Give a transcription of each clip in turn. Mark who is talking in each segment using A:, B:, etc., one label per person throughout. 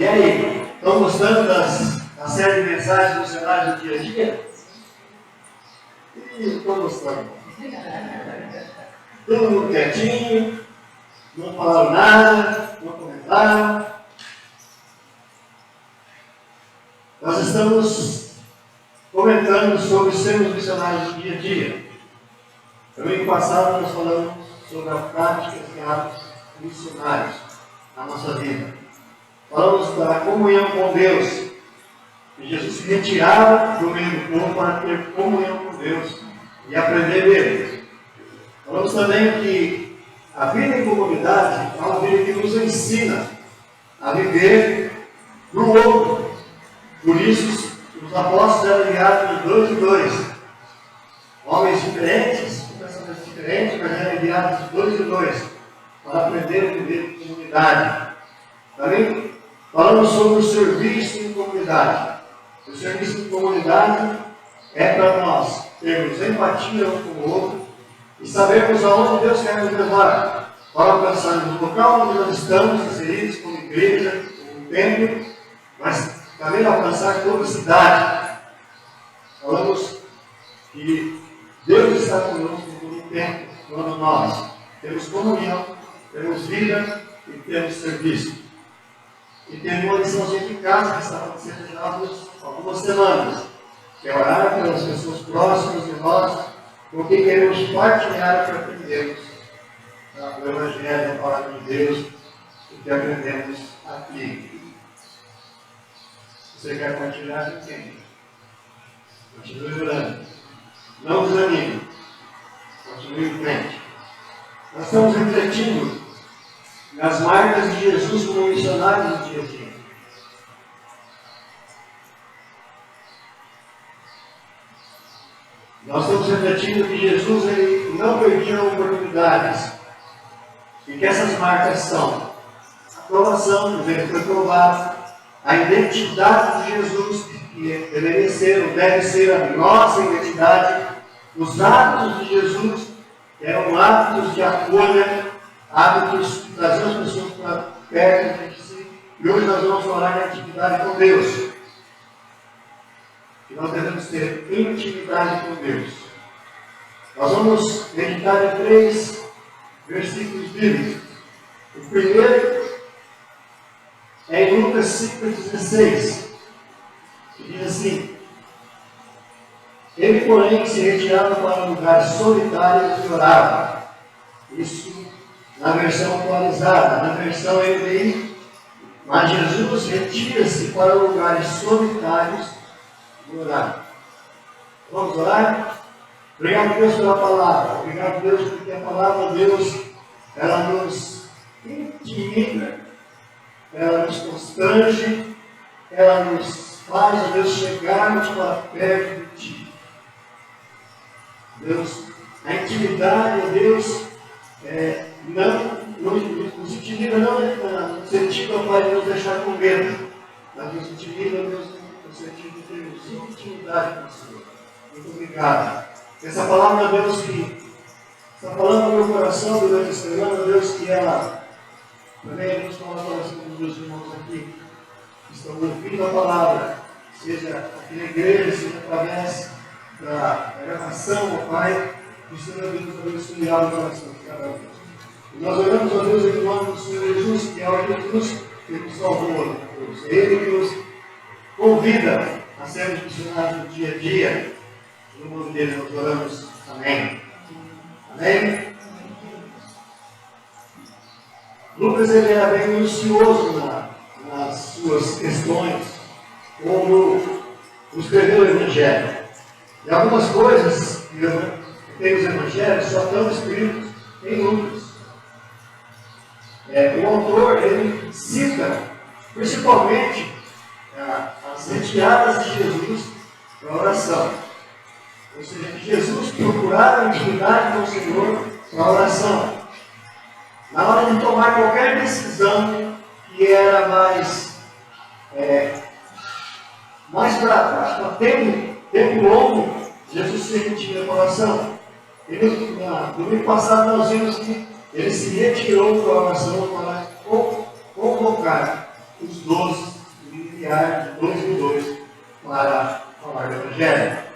A: E aí, estão gostando da série de mensagens do cenário do dia a dia? Estou gostando. Todo mundo quietinho, não falaram nada, não comentaram. Nós estamos comentando sobre sermos missionários do dia a dia. Domingo passado nós falamos sobre a prática de atos missionários na nossa vida. Falamos da comunhão com Deus, que Jesus se retirava do meio do povo para ter comunhão com Deus e aprender dele. Falamos também que a vida em comunidade é uma vida que nos ensina a viver no outro. Por isso, os apóstolos eram enviados de 2 em 2. Homens diferentes, com pensamentos diferentes, mas eram enviados de 2 em 2 para aprender a viver em comunidade. Também falamos sobre o serviço em comunidade. O serviço em comunidade é para nós termos empatia um com o outro e sabermos aonde Deus quer nos levar para alcançarmos o local onde nós estamos inseridos como igreja, como templo, mas também alcançar toda a cidade. Falamos que Deus está conosco em todo o tempo, quando nós temos comunhão, temos vida e temos serviço. E temos uma liçãozinha de casa que está acontecendo já há algumas semanas, que é orar pelas pessoas próximas de nós, porque queremos partilhar o que aprendemos no Evangelho, na palavra de Deus, o que aprendemos aqui. Você quer partilhar com quem? Continue orando. Não desanime. Continue em frente. Nós estamos refletindo nas marcas de Jesus como missionário do dia a dia. Nós estamos refletindo que Jesus ele não perdia oportunidades. E que essas marcas são a aprovação, ele foi provado, a identidade de Jesus, que deveria ser ou deve ser a nossa identidade, os hábitos de Jesus, que eram hábitos de acolha, hábitos de trazer as pessoas para perto de si. E hoje nós vamos falar de intimidade com Deus. E nós devemos ter intimidade com Deus. Nós vamos meditar em 3 versículos bíblicos. O primeiro é em Lucas 5,16, que diz assim: ele, porém, se retirava para um lugar solitário e orava. Isso na versão atualizada, na versão NVI. Mas Jesus retira-se para lugares solitários e orar. Vamos orar? Obrigado, Deus, pela palavra. Obrigado, Deus, porque a palavra de Deus, ela nos intimida, ela nos constrange, ela nos faz, Deus, chegarmos para perto de Ti. Deus, a intimidade, Deus, nos intimida não no sentido, Pai, de nos deixar com medo, mas nos intimida, Deus, no sentido de termos intimidade com o Senhor. Muito obrigado. Essa palavra, Deus, que está falando no meu coração durante essa semana, Deus, que ela também nos fala no coração dos meus irmãos aqui, que estão ouvindo a palavra, seja aqui na igreja, seja através da gravação, ó Pai, que o Senhor Deus abençoe o coração de cada um. E nós oramos a Deus em nome do Senhor Jesus, que é o Jesus que nos salvou, Deus. É Ele que nos convida a sermos missionários no dia a dia. No nome dele nós oramos. Amém. Amém. Lucas ele era bem minucioso nas suas questões, como escreveu o Evangelho. E algumas coisas que tem os Evangelhos só estão escritos em Lucas. O autor ele cita principalmente as retiradas de Jesus para a oração. Ou seja, que Jesus procurava intimidade com o Senhor para a oração. Na hora de tomar qualquer decisão que era mais para tempo longo, Jesus se retira para a oração. No domingo passado nós vimos que ele se retirou para a oração para convocar os 12 e enviar de 2 em 2 para falar do Evangelho.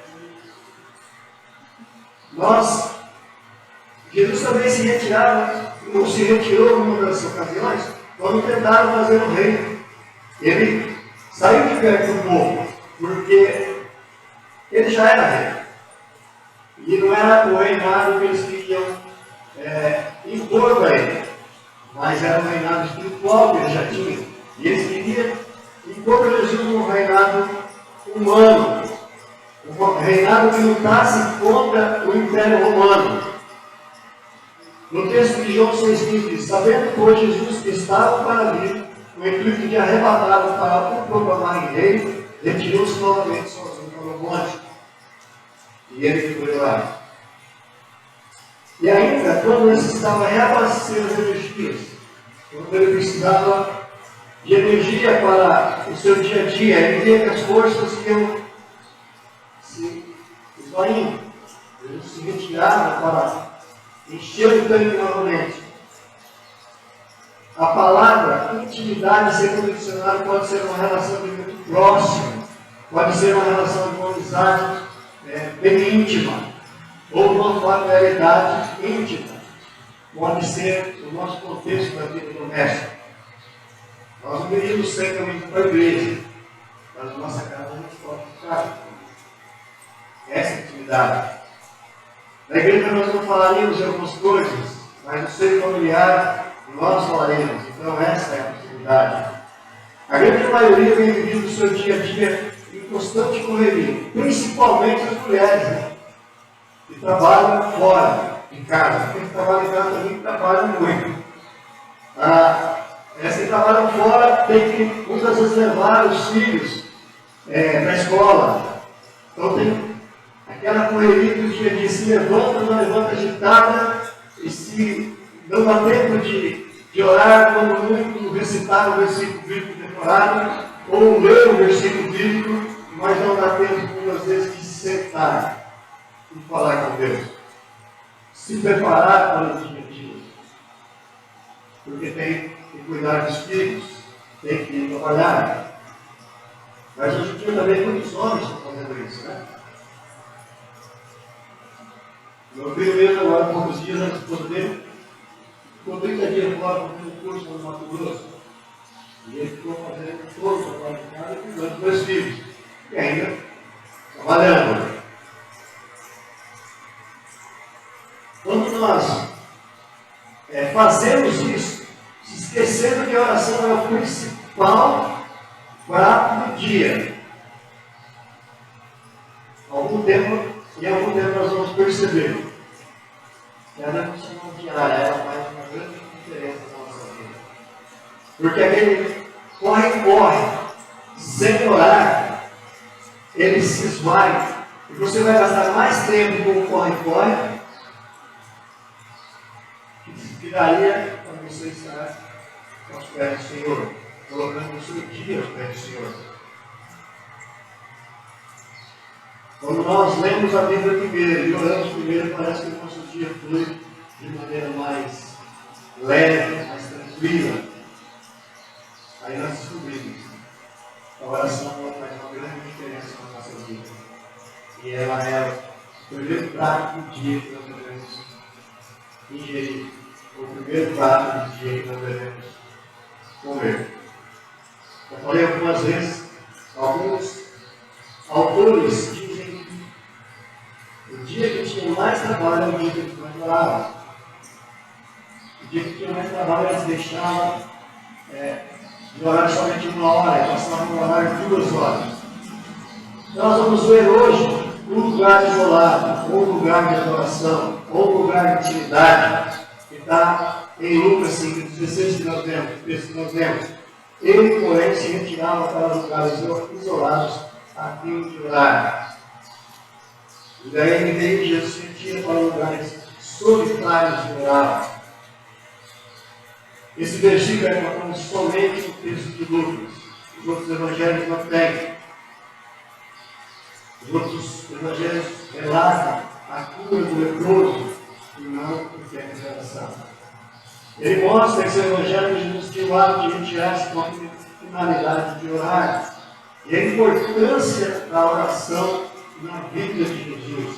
A: Jesus também se retirava, não se retirou em uma das ocasiões, quando tentaram fazer o reino. Ele saiu de perto do povo, porque ele já era rei. E não era o reinado que eles queriam impor para ele, mas era um reinado espiritual que ele já tinha. E eles queriam impor para Jesus um reinado humano, um reinado que lutasse contra o Império Romano. No texto de João 6,15 diz: sabendo, pois, Jesus que estava para vir, o intuito de arrebatá-lo para o proclamar em rei, retirou-se novamente sozinho para o monte. E ele foi lá. E ainda, quando ele estava reabastecendo as energias, quando ele precisava de energia para o seu dia a dia, ele via que as forças iam se esvaindo. Ele se retirava para encher o tanque novamente. A palavra intimidade, segundo o dicionário, pode ser uma relação de muito próximo, pode ser uma relação de uma amizade bem íntima, ou uma familiaridade íntima, pode ser o nosso contexto da vida doméstica. Nós não queríamos ser também para a igreja, mas na nossa casa a gente pode ficar. Essa intimidade. Na igreja nós não falaríamos de algumas coisas, mas no seio familiar nós falaremos. Então essa é a possibilidade. A grande maioria vem vivendo o seu dia a dia em constante correria, principalmente as mulheres, que trabalham fora de casa. Quem trabalha em casa também trabalha muito. As que trabalham fora tem que muitas vezes levar os filhos para a escola. Então tem aquela correria do dia a dia, se levanta, não levanta agitada, e se não dá tempo de orar, quando muito recitar o versículo bíblico decorado, ou ler o versículo bíblico, mas não dá tempo muitas vezes de sentar e falar com Deus. Se preparar para o dia a dia. Porque tem que cuidar dos filhos, tem que trabalhar. Mas hoje em dia também muitos homens estão fazendo isso, né? Meu filho mesmo agora, há poucos dias, a esposa dele ficou 30 dias fora fazendo um curso no Mato Grosso. E ele ficou fazendo todo o trabalho de casa e cuidando dos dois filhos. E ainda trabalhando. Quando nós fazemos isso, se esquecendo que a oração é o principal prato do dia, em algum tempo nós vamos perceber que a devoção diária ela faz uma grande diferença na nossa vida. Porque aquele corre, sem orar, ele se esvai. E você vai gastar mais tempo com o corre, que daria para você estar aos pés do Senhor, colocando o seu dia aos pés do Senhor. Quando nós lemos a Bíblia primeiro e oramos primeiro, parece que o nosso dia flui de maneira mais leve, mais tranquila. Aí nós descobrimos que a oração faz uma grande diferença na nossa vida. E ela é o primeiro prato do dia que nós devemos ingerir. O primeiro prato do dia que nós devemos comer. Eu falei algumas vezes, alguns autores dizem que o dia que tinha mais trabalho é o dia que eles mais oravam. O dia que tinha mais trabalho eles deixavam de orar somente 1 hora, e passavam a orar 2 horas. Nós vamos ver hoje um lugar isolado, ou um lugar de adoração, ou um lugar de intimidade, que está em Lucas 5, 16 que nós vemos. Ele, porém, se retirava para lugares isolados a fim de orar. E daí ele veio, Jesus se retira para lugares solitários de orar. Esse versículo é encontrado somente no texto de Lucas. Os outros evangelhos não têm. Os outros evangelhos relatam a cura do leproso e não o tempo de oração. Ele mostra que esse evangelho Jesus tinha o hábito de retirar-se finalidade de orar e a importância da oração na vida de Jesus.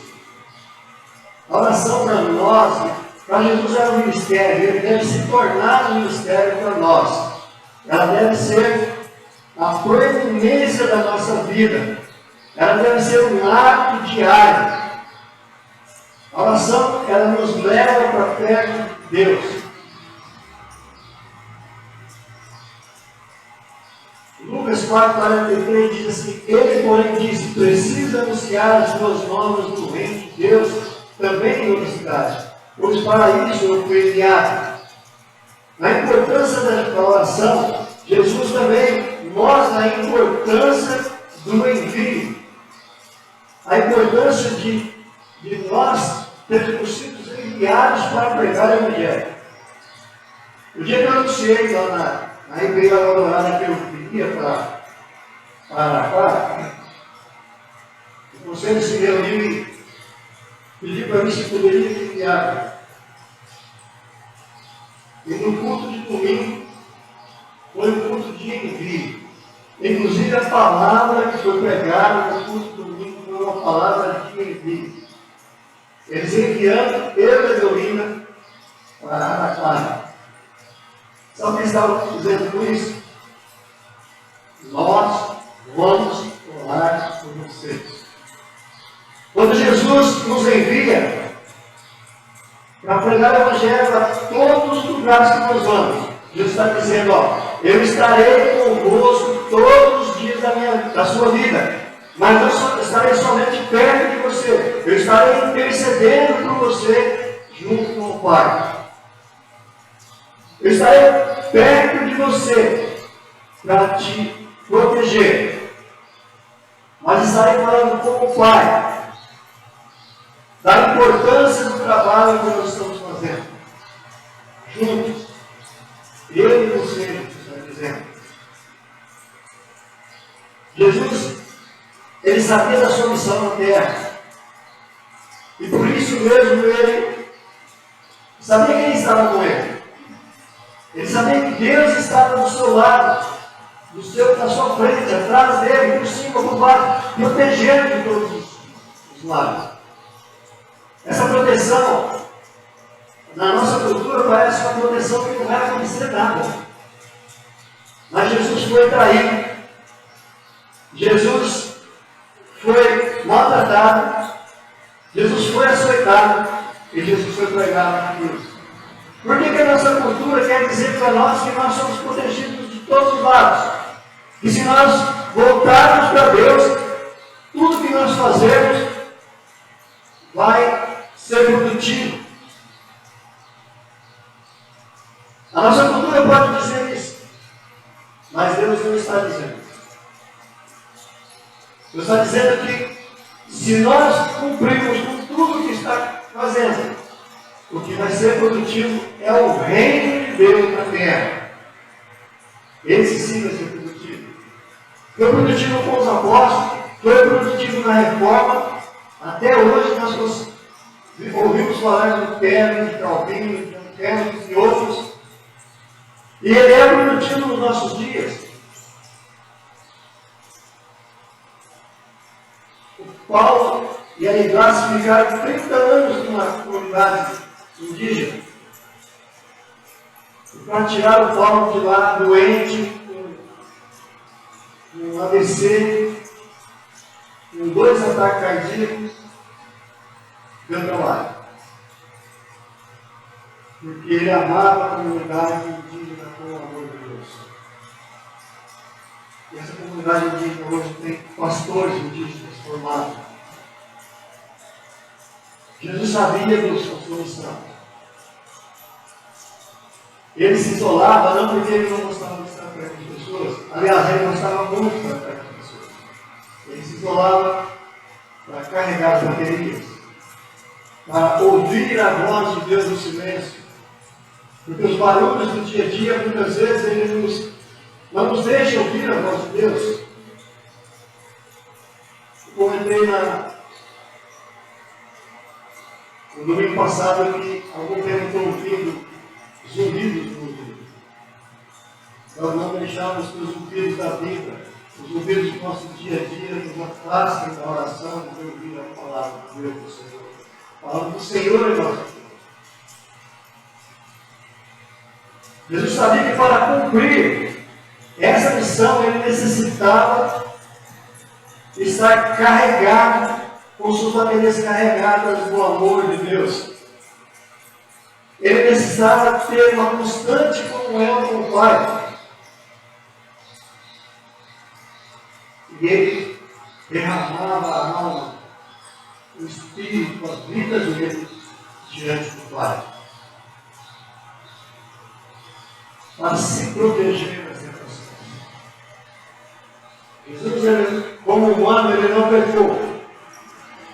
A: A oração para nós, para Jesus é um ministério, ele deve se tornar um ministério para nós. Ela deve ser a proeminência da nossa vida. Ela deve ser um ato diário. A oração, ela nos leva para perto de Deus. Lucas 4,43 diz assim: ele, porém, disse: precisa anunciar as boas novas do reino de Deus também em outra cidade, pois para isso eu fui enviado. Na importância da oração, Jesus também mostra a importância do envio, a importância de nós termos sido enviados para pregar o Evangelho. O dia que eu anunciei lá na igreja adorada que eu viria para Araraquara, o conselho se reuniu e pediu para mim se poderia me enviar. E no culto de domingo foi um culto de envio. Inclusive a palavra que foi pregada no culto de domingo foi uma palavra de envio. Eles enviando eu e a Dorina para Araraquara. Sabe o que eles estavam dizendo com isso? Nós vamos orar por vocês. Quando Jesus nos envia para pregar o Evangelho a todos os lugares que nós vamos, Jesus está dizendo: ó, eu estarei convosco todos os dias da sua vida, mas não estarei somente perto de você, eu estarei intercedendo por você junto com o Pai. Eu estarei perto de você para te proteger, mas estarei falando com o Pai da importância do trabalho que nós estamos fazendo juntos. Eu e você, está dizendo. Jesus, ele sabia da sua missão na terra, e por isso mesmo ele sabia quem estava com ele. Ele sabia que Deus estava do seu lado, na sua frente, atrás dele, por cima, por baixo, protegendo de todos os lados. Essa proteção, na nossa cultura, parece uma proteção que não vai acontecer nada. Mas Jesus foi traído. Jesus foi maltratado. Jesus foi açoitado. E Jesus foi pregado na cruz. Por que a nossa cultura quer dizer para nós que nós somos protegidos de todos os lados? Que se nós voltarmos para Deus, tudo que nós fazemos vai ser produtivo. A nossa cultura pode dizer isso, mas Deus não está dizendo. Deus está dizendo que se nós cumprirmos com tudo que está fazendo, o que vai ser produtivo é o reino de Deus na terra. Esse sim vai ser produtivo. Foi produtivo com os apóstolos, foi produtivo na reforma. Até hoje nós ouvimos falar de Lutero, de Calvino, de Lutero e outros. E ele é produtivo nos nossos dias. O Paulo e a Igreja ficaram 30 anos numa comunidade indígena. E para tirar o Paulo de lá, doente, com AVC, com 2 ataques cardíacos, deu trabalho. Porque ele amava a comunidade indígena com o amor de Deus. E essa comunidade indígena hoje tem pastores indígenas formados. Jesus sabia da sua missão. Ele se isolava não porque ele não gostava de estar perto de pessoas. Aliás, ele gostava muito de estar perto de pessoas. Ele se isolava para carregar as baterias, para ouvir a voz de Deus no silêncio. Porque os barulhos do dia a dia, muitas vezes, ele não nos deixa ouvir a voz de Deus. Eu comentei no domingo passado que algum tempo estou ouvindo zumbidos no ouvido. Nós não deixamos que os ouvidos da vida, os ouvidos do nosso dia a dia, nos afastem da oração de ouvir a palavra de Deus do Senhor. A palavra do Senhor é nossa vida. Jesus sabia que para cumprir essa missão ele necessitava estar carregado, com suas famílias carregadas do amor de Deus. Ele precisava ter uma constante comunhão com o Pai. E ele derramava a alma, o Espírito, a vida dele diante do Pai. Para se proteger das tentações. Jesus, ele, como humano, ele não pecou,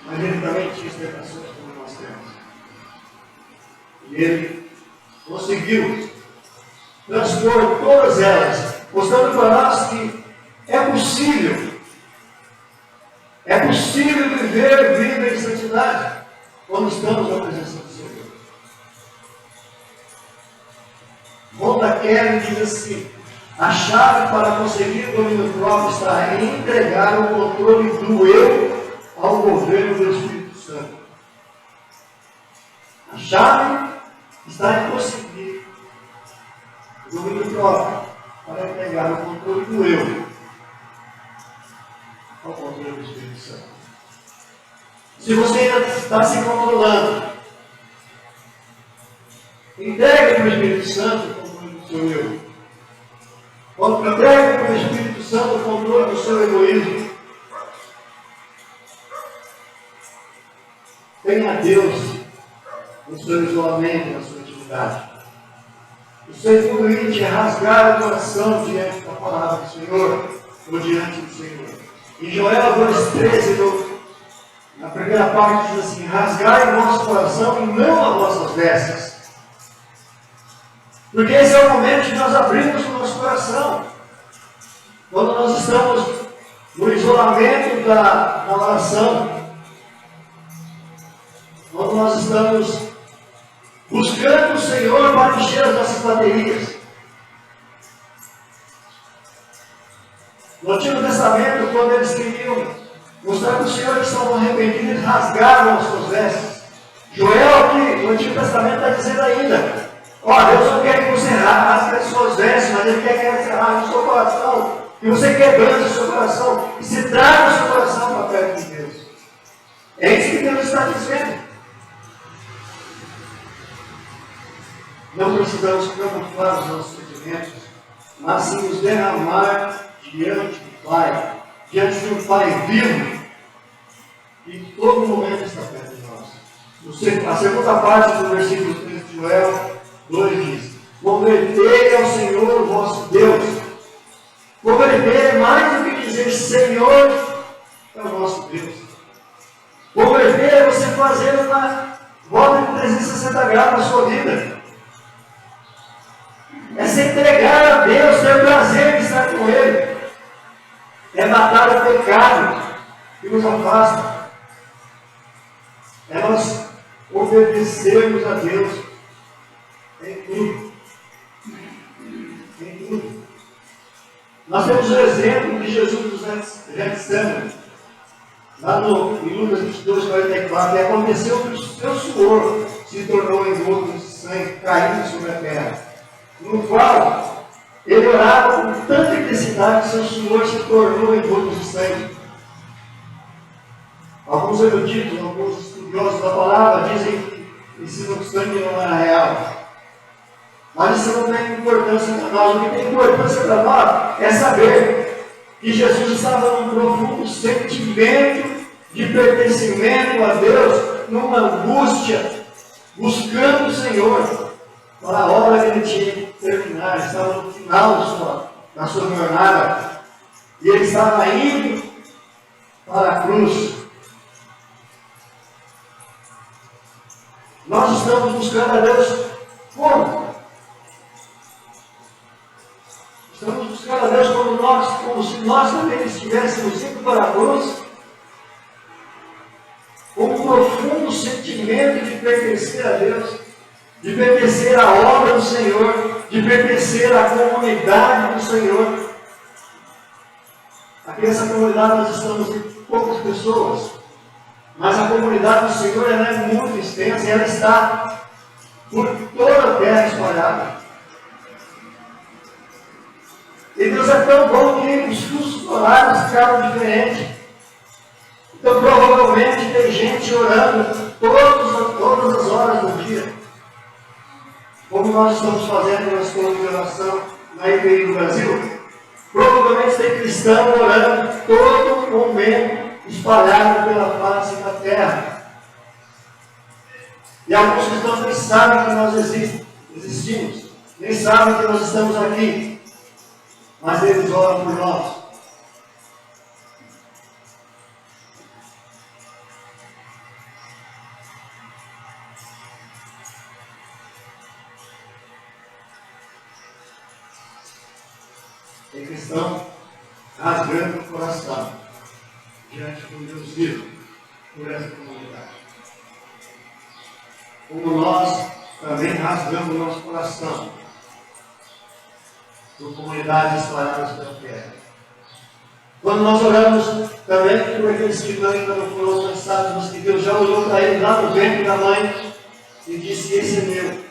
A: mas ele também tinha as tentações como nós temos. E ele conseguiu transpor todas elas, mostrando para nós que é possível viver vida em santidade quando estamos na presença do Senhor. Volta Kelly diz assim: a chave para conseguir o domínio próprio está em entregar o controle do eu ao governo do Espírito Santo. A chave está em conseguir o domínio próprio para entregar o controle do eu ao controle do Espírito Santo. Se você ainda está se controlando, entregue para o Espírito Santo o controle do seu eu. Entregue para o Espírito Santo o controle do seu egoísmo. Tenha Deus no seu isolamento, na sua intimidade. O segundo item é rasgar o coração diante da palavra do Senhor, ou diante do Senhor. Em Joel 2,13, na primeira parte diz assim: rasgai o vosso coração e não as vossas vestes. Porque esse é o momento de nós abrirmos o nosso coração. Quando nós estamos no isolamento da oração, quando nós estamos buscando o Senhor para encher as nossas baterias. No Antigo Testamento, quando eles queriam mostrar para o Senhor que estavam arrependidos, eles rasgavam as suas vestes. Joel aqui, no Antigo Testamento, está dizendo ainda: ó, Deus não quer que você rasgue as suas vestes, mas Ele quer que você rasgue o seu coração, que você quebrante o seu coração e se traga o seu coração para perto de Deus. É isso que Deus está dizendo. Não precisamos camuflar os nossos sentimentos, mas sim nos derramar diante do Pai, diante de um Pai vivo, que em todo momento está perto de nós. A segunda parte do versículo 3 de Joel 2 diz: convertei ao Senhor o vosso Deus. Converter é mais do que dizer Senhor é o nosso Deus. Converter é você fazer uma volta de 360 graus na sua vida. É se entregar a Deus, ter o prazer de estar com Ele. É matar o pecado que nos afasta. É nós obedecermos a Deus em tudo. Em tudo. Nós temos o exemplo de Jesus dos Getsemane, lá em Lucas 22, 44, e aconteceu que o seu suor se tornou em gotas de sangue caindo sobre a terra, no qual ele orava com tanta intensidade que seu suor se tornou em gotas de sangue. Alguns eruditos, alguns estudiosos da palavra dizem que ensinam que o sangue não era real. Mas isso não tem importância para nós. O que tem importância para nós é saber que Jesus estava num profundo sentimento de pertencimento a Deus, numa angústia, buscando o Senhor para a obra que ele tinha que terminar. Ele estava no final da sua jornada e ele estava indo para a cruz. Nós estamos buscando a Deus como? Estamos buscando a Deus como se nós também estivéssemos indo para a cruz, com um profundo sentimento de pertencer a Deus, de pertencer à obra do Senhor, de pertencer à comunidade do Senhor. Aqui nessa comunidade nós estamos em poucas pessoas, mas a comunidade do Senhor ela é muito extensa e ela está por toda a terra espalhada. E Deus é tão bom que os fluxos horários ficaram diferentes. Então provavelmente tem gente orando todas as horas do dia. Como nós estamos fazendo na escola de oração na IPI do Brasil, provavelmente tem cristão orando todo momento, espalhado pela face da terra. E alguns cristãos nem sabem que nós existimos, nem sabem que nós estamos aqui, mas eles oram por nós. Tem cristão rasgando o coração diante do Deus vivo por essa comunidade. Como nós também rasgamos o nosso coração por comunidades espalhadas pela terra. Quando nós oramos também por aqueles que ainda não foram alcançados, mas que Deus já olhou para eles lá no ventre da mãe e disse: esse é meu.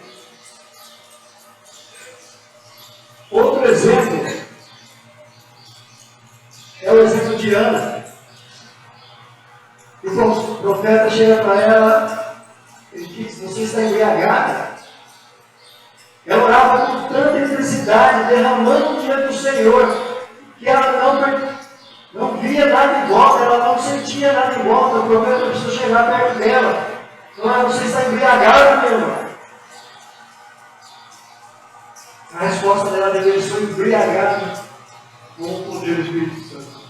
A: Outro exemplo é o exemplo de Ana. E o profeta chega para ela e diz: você está embriagada. Ela orava com tanta intensidade, derramando diante do Senhor, que ela não via nada em volta, ela não sentia nada em volta. O profeta precisou chegar perto dela. Então, você está embriagada, meu irmão. A resposta dela deveria ser: embriagada com o poder do Espírito Santo.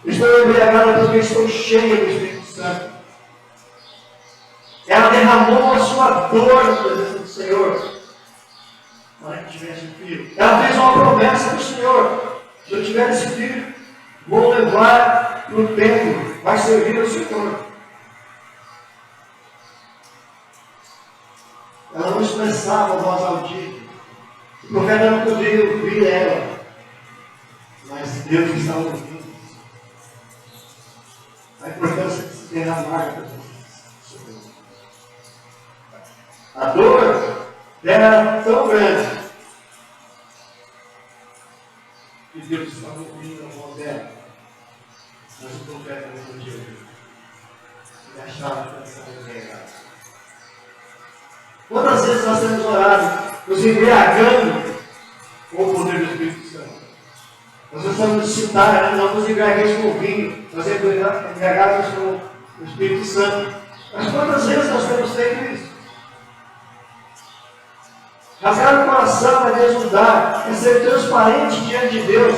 A: Estou embriagada porque estou cheia do Espírito Santo. Ela derramou a sua dor na presença do Senhor para que tivesse um filho. Ela fez uma promessa para o Senhor: se eu tiver esse filho, vou levar para o templo, vai servir ao Senhor. Ela não expressava a voz audível. O profeta não podia ouvir ela, mas Deus estava ouvindo. A importância de se derramar para Deus. A dor dela era tão grande que Deus estava ouvindo a voz dela, mas o profeta não podia ouvir. Ele achava que ela estava embriagada. Quantas vezes nós temos orado, nos embriagando com o poder do Espírito Santo? Nós estamos citando, não nos embriaguemos com o vinho, nós embriagamos com o Espírito Santo. Mas quantas vezes nós temos feito isso? Rasgar o coração é desnudar, é ser transparente diante de Deus.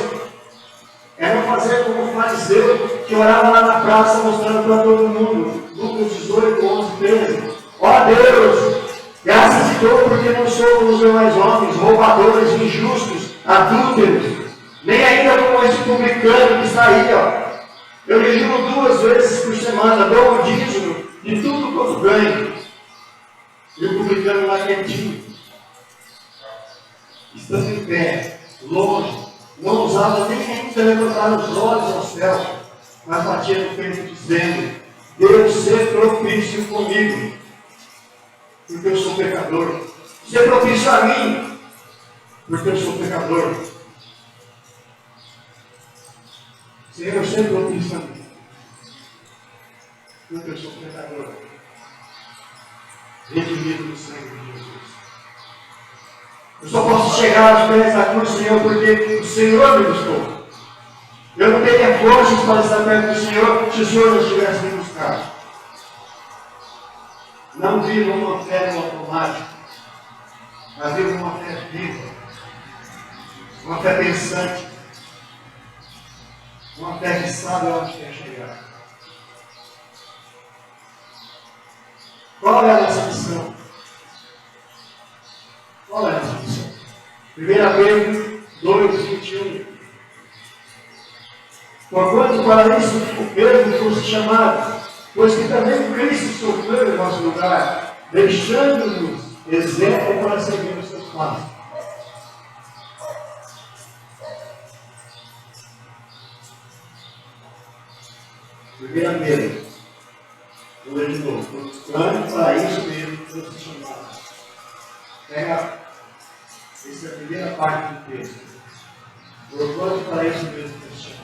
A: É não fazer como o fariseu que orava lá na praça mostrando para todo mundo. Lucas 18, 11, 13. Ó Deus, graças te dou porque não somos os demais homens, roubadores, injustos, adúlteros, nem ainda como este publicano que está aí, ó. Eu jejuo 2 vezes por semana, dou o dízimo de tudo quanto ganho. E o publicano lá quietinho, estando em pé, longe, não ousava nem ainda levantar os olhos ao céu, mas batia no peito dizendo: Deus, ser propício comigo, porque eu sou pecador. Ser propício a mim, porque eu sou pecador. Senhor, ser propício a mim, porque eu sou pecador. Redimido no sangue de Jesus. Eu só posso chegar aos pés da cruz, Senhor, porque o Senhor me buscou. Eu não teria forças para estar perto do Senhor se o Senhor não estivesse me buscando. Não viva uma fé no automático, mas viva uma fé viva, uma fé pensante, uma fé que sabe onde quer chegar. Qual é a nossa missão? Qual é a nossa missão? 1 Pedro 2:21. Porquanto para isso o Pedro fosse chamado, pois que também Cristo sofreu em nosso lugar, deixando-nos exemplo para seguir os seus fazem. Primeira Pedro, vou ler de novo. Portanto, para isso mesmo que vocês chamaram. Pega, essa é a primeira parte do texto. Portanto, para isso mesmo que vocês chamaram.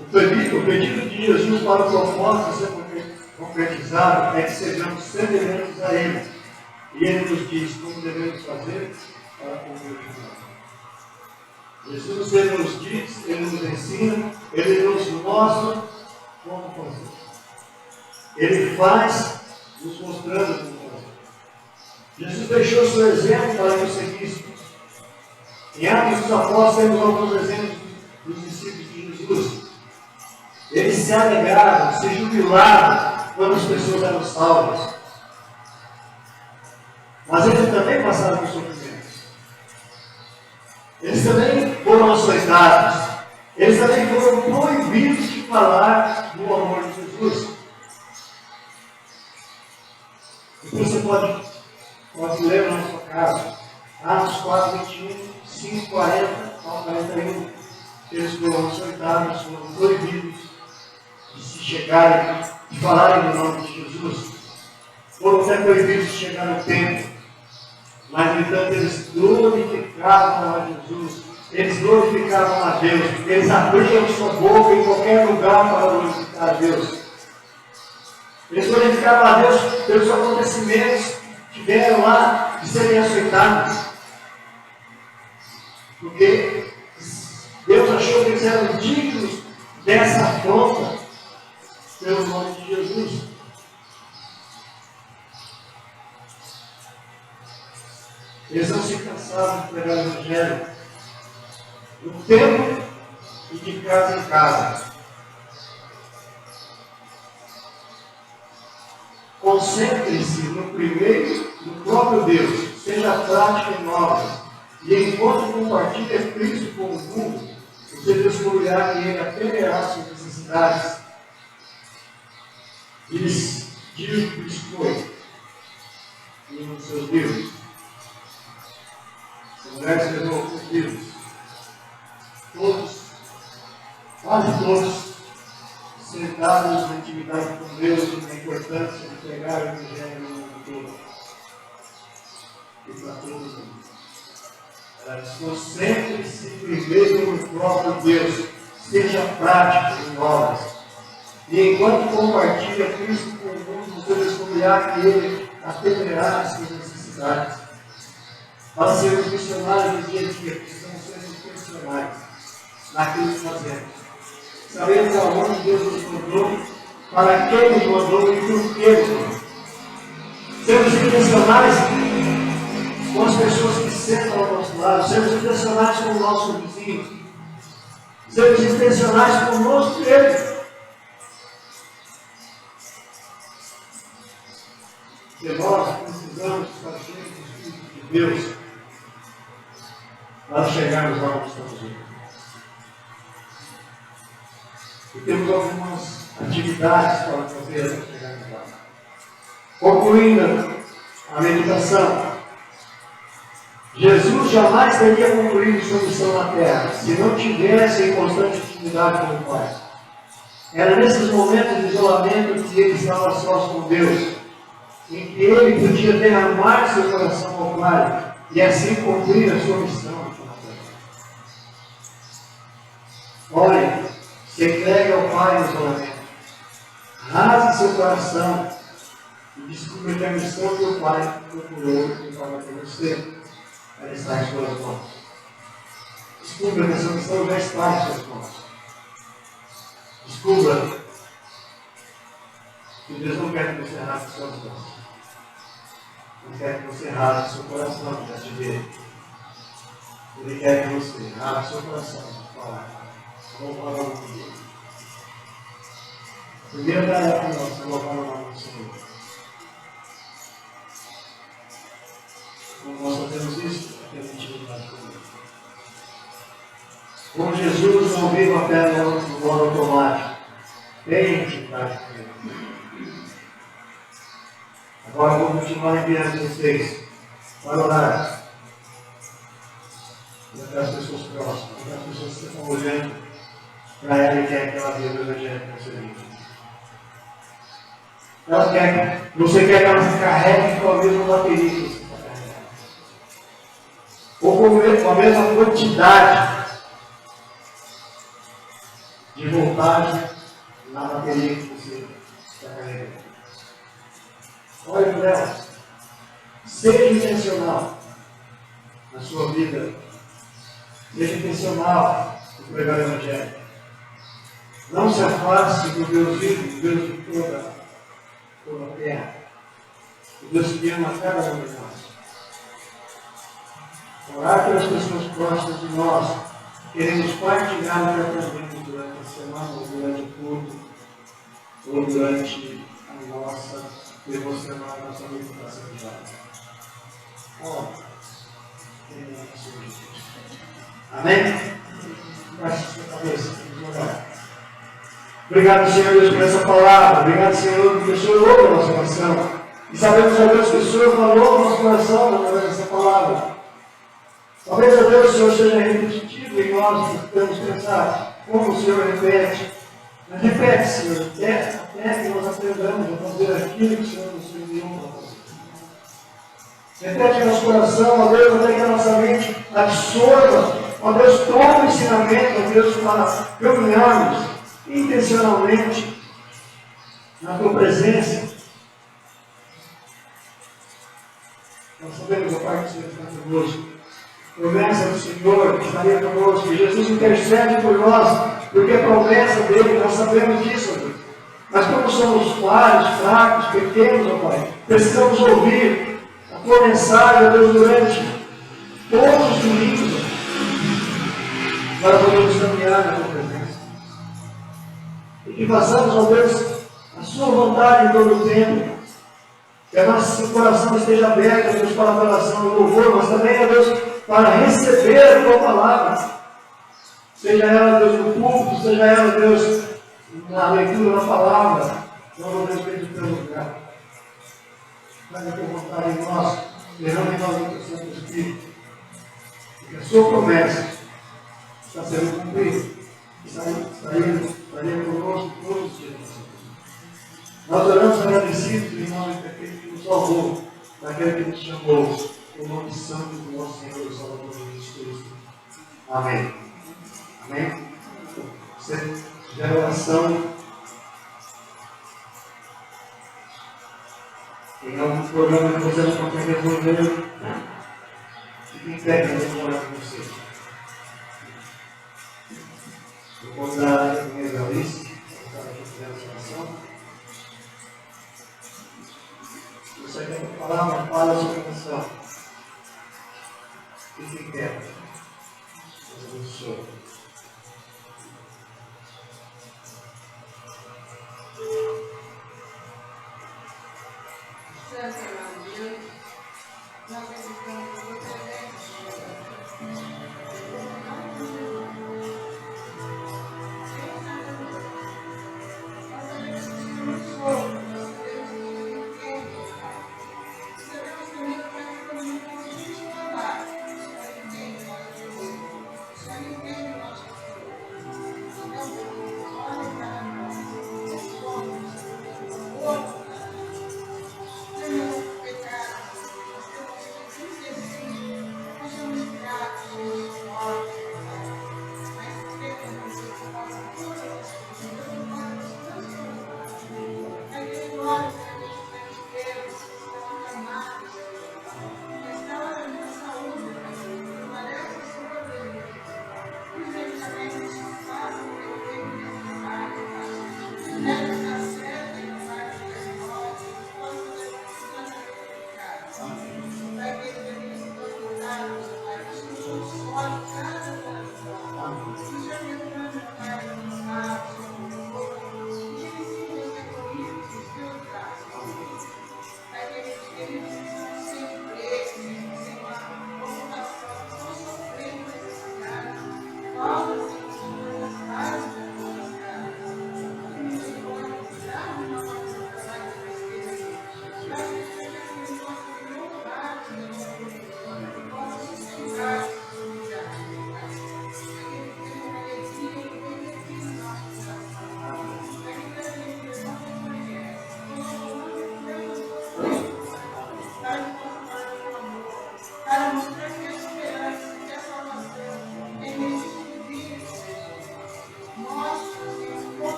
A: O pedido de Jesus para o propósito de ser concretizado é que sejamos semelhantes a Ele. E Ele nos diz como devemos fazer para cumprir o final. Jesus, Ele nos diz, Ele nos ensina, Ele nos mostra como fazer. Ele faz, nos mostrando como fazer. Jesus deixou seu exemplo para que o seguíssemos. Em Atos dos Apóstolos temos alguns exemplos dos discípulos de Jesus. Eles se alegraram, se jubilaram quando as pessoas eram salvas. Mas eles também passaram por sofrimentos. Eles também foram açoitados. Eles também foram proibidos de falar do amor de Jesus. Então você pode ler na sua casa. Atos 4, 21, 5, 40 ao 41. Eles foram açoitados, foram proibidos de se chegarem, de falarem do nome de Jesus. Foram até proibidos de chegar no templo. Mas, entanto, eles glorificavam a Jesus, eles glorificavam a Deus, eles abriam sua boca em qualquer lugar para glorificar a Deus. Eles glorificavam a Deus pelos acontecimentos que tiveram lá de serem açoitados. Porque Deus achou que eles eram dignos dessa afronta pelo nome de Jesus. Eles não se cansavam de pregar o Evangelho no templo e de casa em casa. Concentre-se no primeiro, no próprio Deus, seja prática em obras, e enquanto compartilha Cristo com o mundo, você descobrirá que Ele atenderá suas necessidades. E lhes diz que lhes foi em um dos seus livros. Mulheres escreveu alguns livros. Todos, quase todos, sentados na intimidade com Deus e na importância de pregar o Evangelho no mundo todo. E para todos eles. Concentre-se primeiro no próprio Deus, seja prático em obras. E enquanto compartilha Cristo com o mundo, você descobrirá que Ele atenderá às suas necessidades. Para sermos missionários do dia a dia, precisamos ser intencionais naquilo que fazemos. Sabemos aonde Deus nos mandou, para quem nos mandou e por que nos mandou. Sermos intencionais com as pessoas que sentam ao nosso lado, sermos intencionais com o nosso vizinho, sermos intencionais conosco mesmo. Porque nós precisamos estar cheios do Espírito de Deus para chegarmos lá onde estamos indo. E temos algumas atividades para fazer para chegarmos lá. Concluindo a meditação, Jesus jamais teria concluído sua missão na terra se não tivesse em constante intimidade com o Pai. Era nesses momentos de isolamento que ele estava sós com Deus, em que ele podia derramar seu coração ao Pai e assim cumprir a sua missão. Ore, se entregue ao Pai no isolamento. Rasgue seu coração e descubra que a missão que o Pai procurou para você ela está em suas mãos. Descubra que essa missão já está em suas mãos. Descubra que Deus não quer que você rasgue suas mãos. Não quer que você rasgue seu coração já te ver. Ele quer que você rasgue seu coração para falar. Vamos falar o nome dele. Primeira tarefa nossa é louvar o nome do Senhor. Quando nós fazemos isso, é intimidade com Deus. Como Jesus não vive a fé no modo automático, tem intimidade com Ele. Agora eu vou continuar enviando vocês para orar daquelas pessoas próximas, daquelas pessoas que estão olhando para ela e querem que ela viva o Evangelho com seu vida. Você quer que ela se carregue com a mesma bateria que você está carregando. Ou com a mesma quantidade de voltagem na bateria que você está carregando. Olhe para ela. Seja intencional na sua vida. Seja intencional em pregar o Evangelho. Não se afaste do Deus vivo, do Deus de toda a terra. O Deus que ama cada um de nós. Orar pelas pessoas próximas de nós. Queremos partilhar o que aprendemos durante a semana, ou durante o culto, ou durante a nossa devocional, a nossa meditação diária. Amém? Baixe sua cabeça. Obrigado, Senhor Deus, por essa palavra. Obrigado, Senhor, porque o Senhor ouve a nossa oração. E sabemos, ó Deus, que o Senhor falou no nosso coração através dessa palavra. Talvez, ó Deus, o Senhor seja repetitivo em nós, tentamos pensar como o Senhor repete. Mas repete, Senhor, até que nós aprendamos a fazer aquilo que o Senhor nos enviou para fazer. Repete em nosso coração, ó Deus, até que a nossa mente absorva, ó Deus, todo o ensinamento, ó Deus, para caminharmos intencionalmente na tua presença. Nós sabemos, ó Pai, que o Senhor está conosco. Promessa do Senhor que estaria conosco. Jesus intercede por nós, porque a promessa dele, nós sabemos disso, ó Deus. Mas como somos falhos, fracos, pequenos, ó Pai, precisamos ouvir a tua mensagem, ó Deus, durante todos os domingos, para podermos caminhar na tua presença. E que façamos, ó Deus, a sua vontade em todo o tempo. Que o nosso coração esteja aberto, ó Deus, para a adoração e louvor, mas também, ó Deus, para receber a tua palavra. Seja ela, Deus, no púlpito, seja ela, Deus, na leitura da palavra, nós vamos respeito o teu lugar. Faz a tua vontade em nós, derrama em nós o teu Santo Espírito. Porque a sua promessa está sendo cumprida. Estaria conosco todos os dias. Nós oramos agradecidos em nome daquele que nos salvou, daquele que nos chamou, o nome santo do nosso Senhor e Salvador Jesus Cristo. Amém. Amém? Você fizer oração em algum programa que você não consegue resolver, fique em pé para eu orar com você. Vou convidar a minha Alice para estar aqui fazendo essa oração. Se você quer falar uma fala sobre a oração, fique em pé. Deus abençoe.
B: Santo Deus, nós acreditamos que você é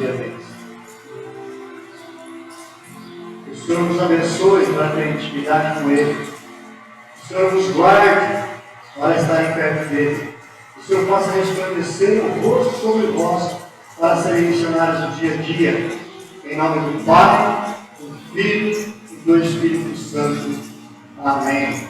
A: dia deles. Que o Senhor nos abençoe para ter intimidade com Ele. Que o Senhor nos guarde para estar perto dele. Que o Senhor possa resplandecer o rosto sobre vós para serem missionários do dia a dia. Em nome do Pai, do Filho e do Espírito Santo. Amém.